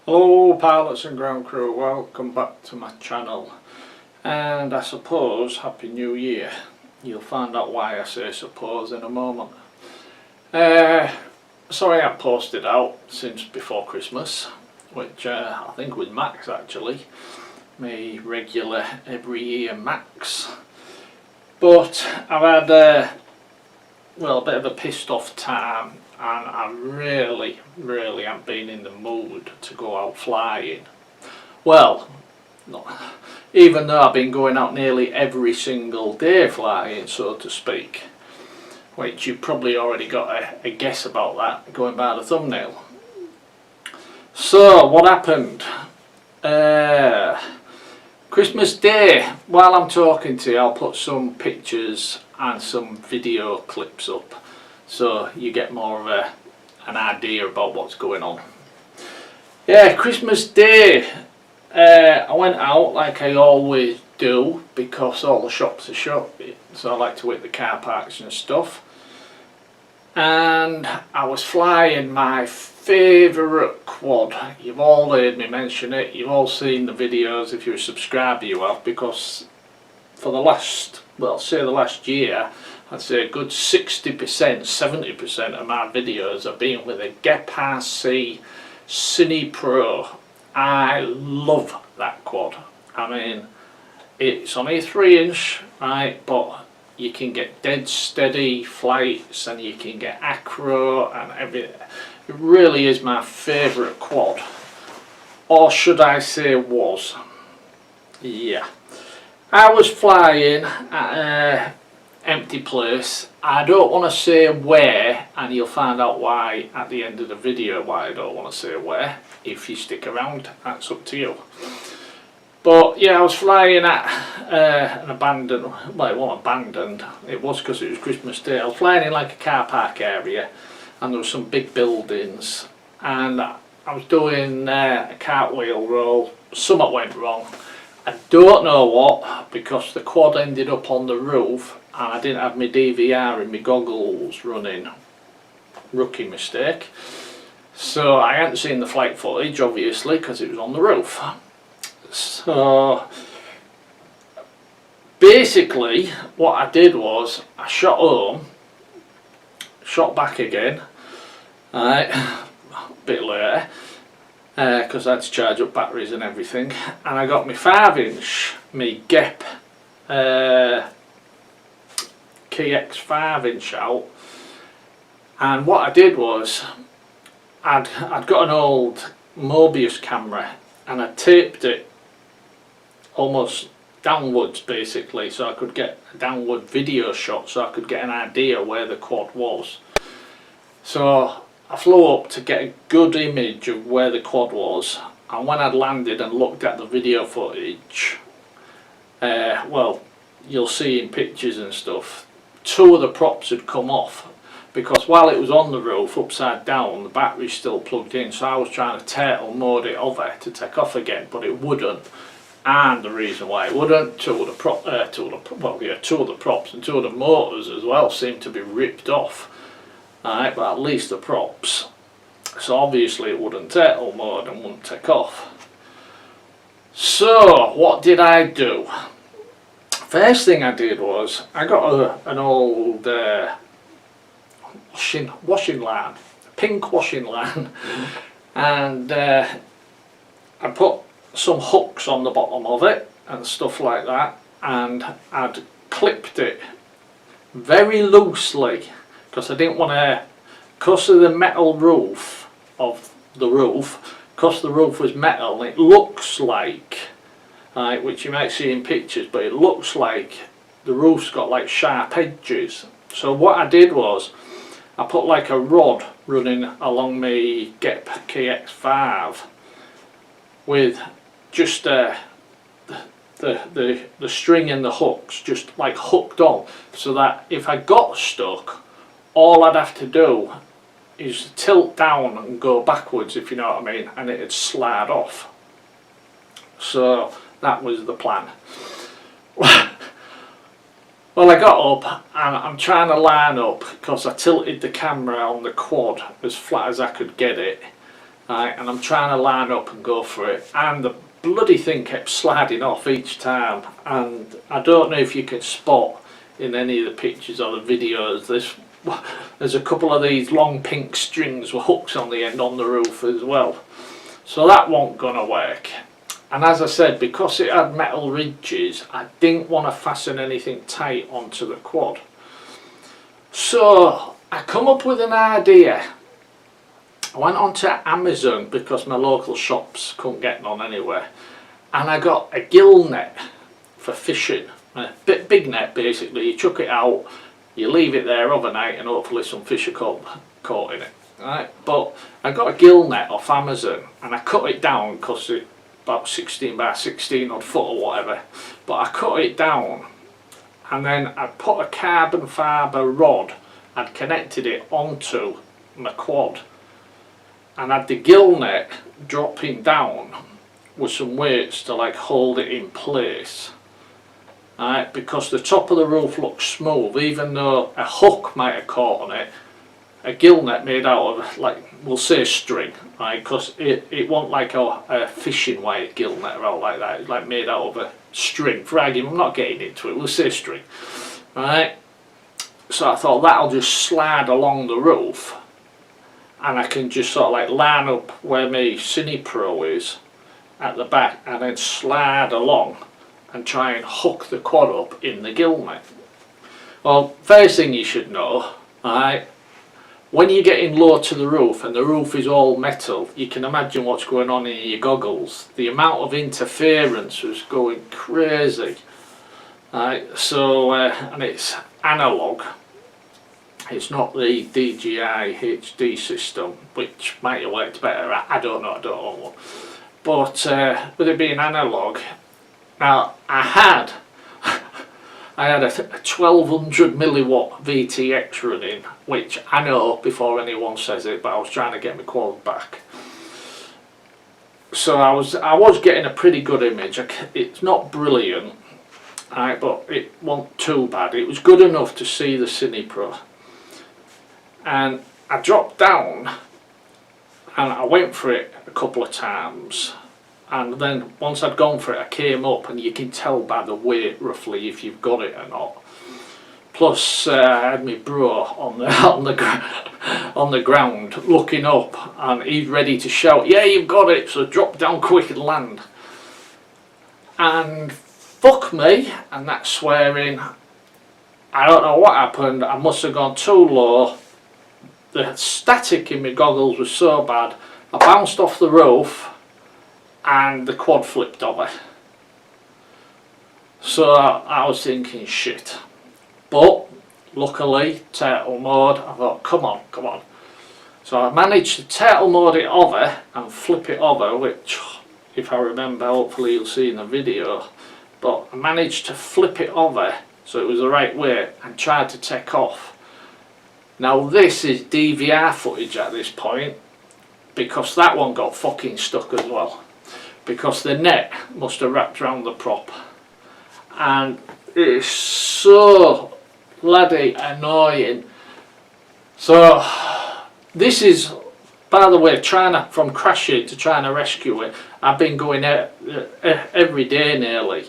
Hello pilots and ground crew, welcome back to my channel, and I suppose Happy New Year. You'll find out why I say suppose in a moment. Sorry I posted out since before Christmas, which I think was Max actually, my regular every year Max, but I've had a bit of a pissed off time, and I really haven't been in the mood to go out flying. Well, even though I've been going out nearly every single day flying, so to speak, which you've probably already got a guess about that going by the thumbnail. So what happened? Christmas Day, while I'm talking to you, I'll put some pictures and some video clips up so you get more of an idea about what's going on. Yeah, Christmas Day, I went out like I always do because all the shops are shut, so I like to hit the car parks and stuff. And I was flying my favourite quad. You've all heard me mention it, you've all seen the videos if you're a subscriber, you have, because for the last, well, say the last year, I'd say a good 60%, 70% of my videos have been with a Geprc Cine Pro. I love that quad. I mean, it's only a 3-inch, right, but you can get dead steady flights and you can get acro and everything. It really is my favourite quad, or should I say was. Yeah, I was flying at empty place. I don't want to say where, and you'll find out why at the end of the video why I don't want to say where. If you stick around, that's up to you. But yeah, I was flying at an abandoned, well, it wasn't abandoned, it was because it was Christmas Day. I was flying in like a car park area, and there were some big buildings, and I was doing a cartwheel roll. Something went wrong. I don't know what, because the quad ended up on the roof and I didn't have my DVR and my goggles running. Rookie mistake. So I hadn't seen the flight footage obviously because it was on the roof. So basically what I did was I shot home, shot back again, right, a bit later, because I had to charge up batteries and everything, and I got my 5-inch, my Gep KX 5-inch out, and what I did was I'd got an old Mobius camera and I taped it almost downwards basically, so I could get a downward video shot, so I could get an idea where the quad was. So I flew up to get a good image of where the quad was, and when I'd landed and looked at the video footage, well, you'll see in pictures and stuff, 2 of the props had come off, because while it was on the roof upside down, the battery's still plugged in, so I was trying to turtle mode it over to take off again, but it wouldn't. And the reason why it wouldn't, 2 of the props and 2 of the motors as well seemed to be ripped off. Alright, but at least the props. So obviously it wouldn't turtle mode and wouldn't take off. So what did I do? First thing I did was I got an old washing line, pink washing line, and I put some hooks on the bottom of it and stuff like that, and I'd clipped it very loosely because I didn't want to, because of the metal roof of the roof, because the roof was metal, it looks like, which you might see in pictures, but it looks like the roof's got like sharp edges. So what I did was I put like a rod running along my Gep KX5 with just the string and the hooks just like hooked on, so that if I got stuck, all I'd have to do is tilt down and go backwards, if you know what I mean, and it'd slide off. So that was the plan. Well, I got up and I'm trying to line up because I tilted the camera on the quad as flat as I could get it, right, and I'm trying to line up and go for it, and the bloody thing kept sliding off each time. And I don't know if you can spot in any of the pictures or the videos, there's a couple of these long pink strings with hooks on the end on the roof as well, so that wasn't gonna work. And as I said, because it had metal ridges, I didn't want to fasten anything tight onto the quad. So I come up with an idea. I went onto Amazon because my local shops couldn't get none anywhere, and I got a gill net for fishing. A big net basically. You chuck it out, you leave it there overnight, and hopefully some fish are caught in it. Right? But I got a gill net off Amazon, and I cut it down because it's about 16 by 16 odd foot or whatever. But I cut it down, and then I put a carbon fibre rod. I'd connected it onto my quad, and had the gill net dropping down with some weights to like hold it in place. Right, because the top of the roof looks smooth, even though a hook might have caught on it. A gill net made out of, like, we'll say string, right, because it wasn't like a fishing wire gill net or out like that. It's like made out of a string. For argument, I'm not getting into it, we'll say string. Right, so I thought that'll just slide along the roof, and I can just sort of like line up where my Cine Pro is at the back, and then slide along and try and hook the quad up in the gill net. Well, first thing you should know, right, when you're getting low to the roof and the roof is all metal, you can imagine what's going on in your goggles. The amount of interference was going crazy. Right, so and it's analog. It's not the DJI HD system, which might have worked better. I don't know. But with it being analog, now I had a 1200 milliwatt VTX running, which I know before anyone says it, but I was trying to get my quad back. So I was getting a pretty good image. It's not brilliant, right, but it wasn't too bad. It was good enough to see the Cine Pro. And I dropped down and I went for it a couple of times, and then once I'd gone for it I came up, and you can tell by the weight roughly if you've got it or not. Plus I had my bro on the ground looking up, and he's ready to shout, "Yeah, you've got it!" So drop down quick and land. And fuck me, and that swearing, I don't know what happened. I must have gone too low. The static in my goggles was so bad, I bounced off the roof and the quad flipped over. So I was thinking shit. But luckily, turtle mode, I thought come on. So I managed to turtle mode it over and flip it over, which if I remember, hopefully you'll see in the video. But I managed to flip it over so it was the right way and tried to take off. Now this is DVR footage at this point, because that one got fucking stuck as well, because the net must have wrapped around the prop, and it's so bloody annoying. So this is, by the way, from crashing to trying to rescue it, I've been going out every day nearly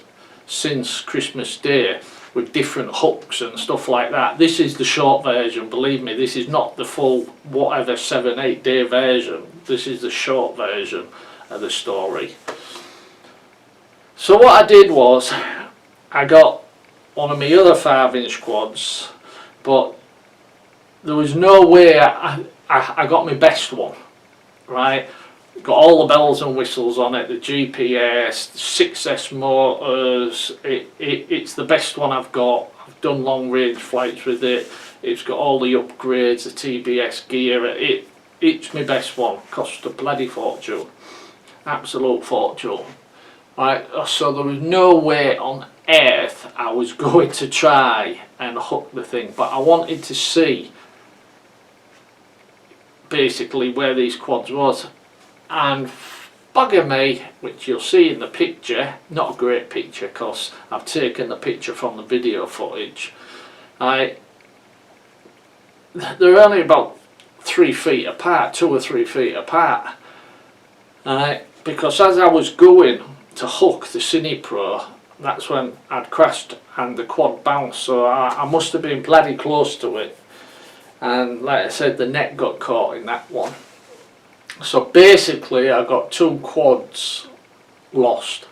since Christmas Day with different hooks and stuff like that. This is the short version, believe me, this is not the full whatever 7-8 day version. This is the short version of the story. So what I did was, I got one of my other 5-inch quads, but there was no way I got my best one, right? Got all the bells and whistles on it, the GPS, the 6S motors, it's the best one I've got. I've done long range flights with it, it's got all the upgrades, the TBS gear, it's my best one. Cost a bloody fortune, absolute fortune. Right, so there was no way on earth I was going to try and hook the thing, but I wanted to see basically where these quads was. And bugger me, which you'll see in the picture, not a great picture because I've taken the picture from the video footage. They're only about 3 feet apart, 2 or 3 feet apart, because as I was going to hook the Cine Pro, that's when I'd crashed and the quad bounced, so I must have been bloody close to it, and like I said, the net got caught in that one. So basically I got 2 quads lost,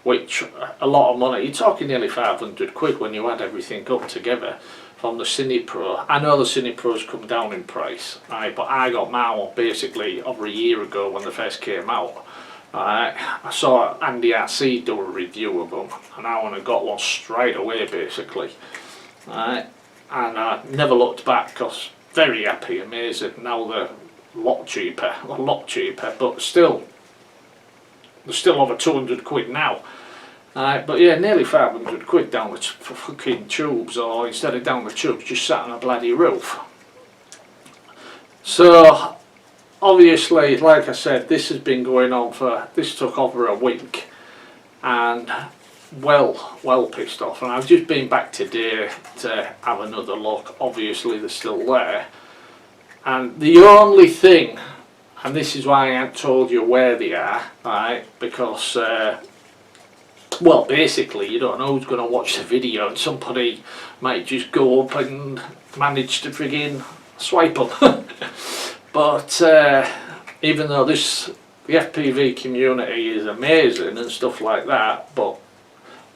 which a lot of money. You're talking nearly 500 quid when you add everything up together from the Cine Pro. I know the Cine Pro's come down in price, right, but I got my one basically over a year ago when they first came out. I saw Andy RC do a review of them, and I went and got one straight away basically. And I never looked back because very happy, amazing. Now they're a lot cheaper, but still, they're still over 200 quid now. But yeah, nearly 500 quid down the fucking tubes, or instead of down the tubes, just sat on a bloody roof. So obviously, like I said, this has been going on this took over a week, and well pissed off, and I've just been back today to have another look. Obviously they're still there, and the only thing, and this is why I haven't told you where they are, right, because well, basically you don't know who's going to watch the video, and somebody might just go up and manage to friggin' swipe them. But even though the FPV community is amazing and stuff like that, but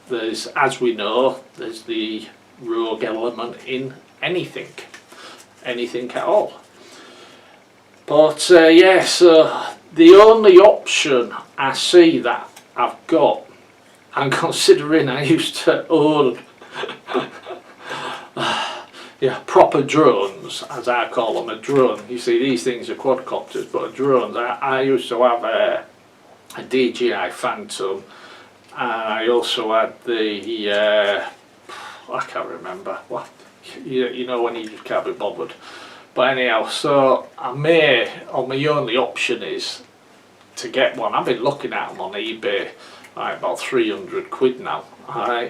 there's, as we know, there's the rogue element in anything at all. But yeah, so the only option I see that I've got, and considering I used to own yeah, proper drones, as I call them, a drone. You see, these things are quadcopters, but drones. I used to have a DJI Phantom, and I also had the I can't remember what, you know when you just can't be bothered. But anyhow, so my only option is to get one. I've been looking at them on eBay, like about 300 quid now.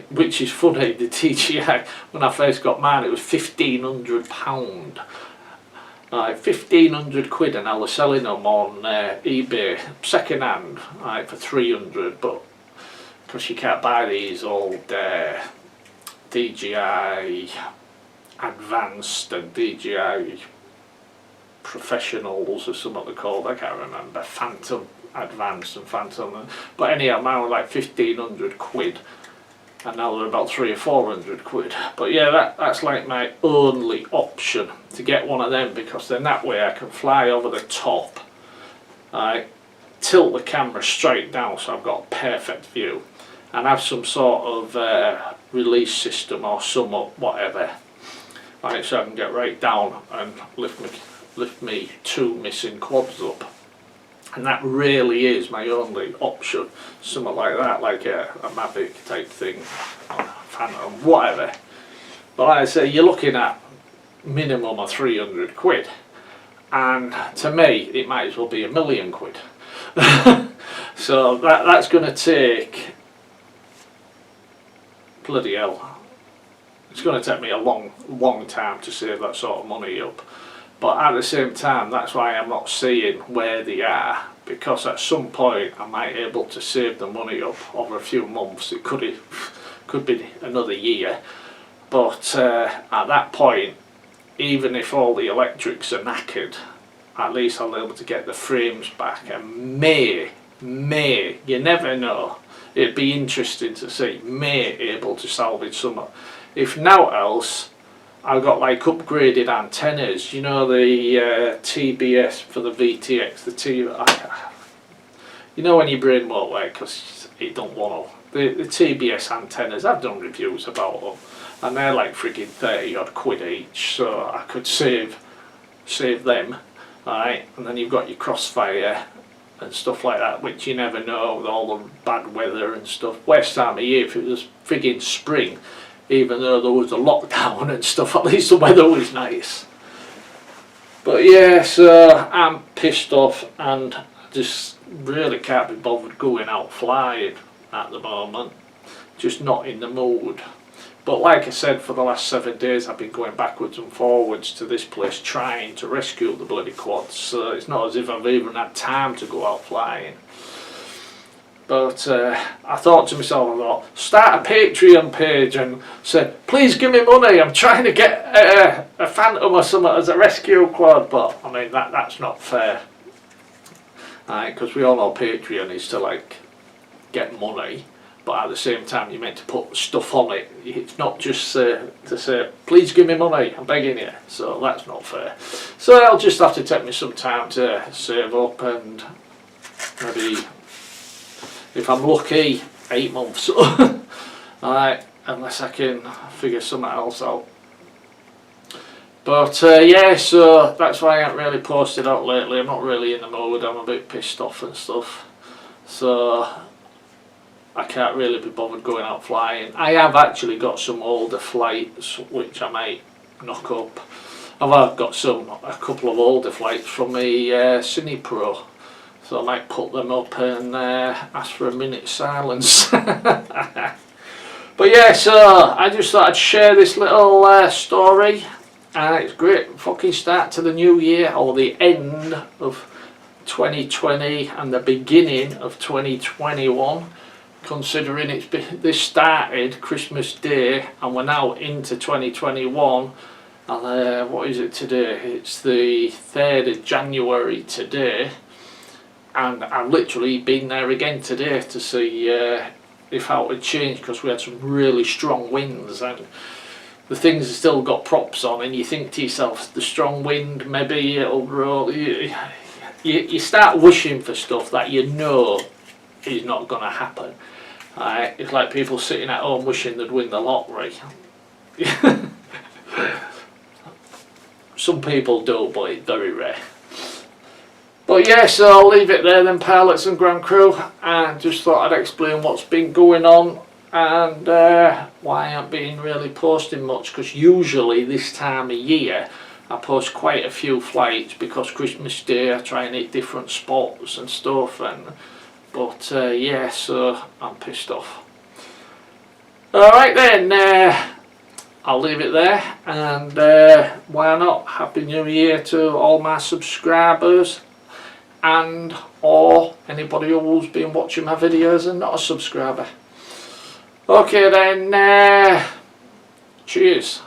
Which is funny, the DJI, when I first got mine, it was £1,500. 1,500 quid, and now they're selling them on eBay second hand, for 300, but because you can't buy these old DJI Advanced and DJI Professionals or something they're called, I can't remember, Phantom Advanced and Phantom, but anyhow, mine were like 1,500 quid. And now they're about 300 or 400 quid. But yeah, that's like my only option, to get one of them, because then that way I can fly over the top, tilt the camera straight down so I've got a perfect view, and have some sort of release system or sum up, whatever, so I can get right down and lift me 2 missing quads up. And that really is my only option, something like that, like a Mavic type thing, or a Phantom, whatever. But like I say, you're looking at minimum of 300 quid, and to me it might as well be £1,000,000 quid. So that's going to take, bloody hell, it's going to take me a long time to save that sort of money up. But at the same time, that's why I'm not seeing where they are, because at some point I might be able to save the money up over a few months. It could be another year, but at that point, even if all the electrics are knackered, at least I'll be able to get the frames back, and may, you never know, it'd be interesting to see, may able to salvage some. If not else, I've got like upgraded antennas, you know, the TBS for the VTX, you know when your brain won't work because it don't want to. The TBS antennas, I've done reviews about them, and they're like friggin' 30 odd quid each, so I could save them, and then you've got your crossfire and stuff like that, which you never know with all the bad weather and stuff. Worst time of year, if it was friggin' spring, even though there was a lockdown and stuff, at least the weather was nice. But yeah, so I'm pissed off, and I just really can't be bothered going out flying at the moment. Just not in the mood. But like I said, for the last 7 days I've been going backwards and forwards to this place trying to rescue the bloody quads, so it's not as if I've even had time to go out flying. But I thought to myself, start a Patreon page and say, please give me money, I'm trying to get a Phantom or something as a rescue quad. But I mean, that's not fair, because we all know Patreon is to like get money, but at the same time you're meant to put stuff on it. It's not just to say, please give me money, I'm begging you. So that's not fair. So it'll just have to take me some time to save up, and maybe, if I'm lucky, 8 months. Alright, unless I can figure something else out. But yeah, so that's why I haven't really posted out lately. I'm not really in the mood, I'm a bit pissed off and stuff. So I can't really be bothered going out flying. I have actually got some older flights which I might knock up. I've got a couple of older flights from the Cine Pro. So I might put them up and ask for a minute's silence. But yeah, so I just thought I'd share this little story. And it's a great fucking start to the new year, or the end of 2020 and the beginning of 2021. Considering this started Christmas Day and we're now into 2021. And what is it today? It's the 3rd of January today. And I've literally been there again today to see if how it would change, because we had some really strong winds and the things have still got props on, and you think to yourself, the strong wind, maybe it'll roll. You start wishing for stuff that you know is not going to happen. It's like people sitting at home wishing they'd win the lottery. Some people do, but it's very rare. But yeah, so I'll leave it there then, pilots and ground crew, and just thought I'd explain what's been going on and why I haven't been really posting much, because usually this time of year I post quite a few flights, because Christmas Day I try and hit different spots and stuff, but yeah, so I'm pissed off. Alright then, I'll leave it there, and why not, Happy New Year to all my subscribers, and or anybody who's been watching my videos and not a subscriber. Okay then, cheers.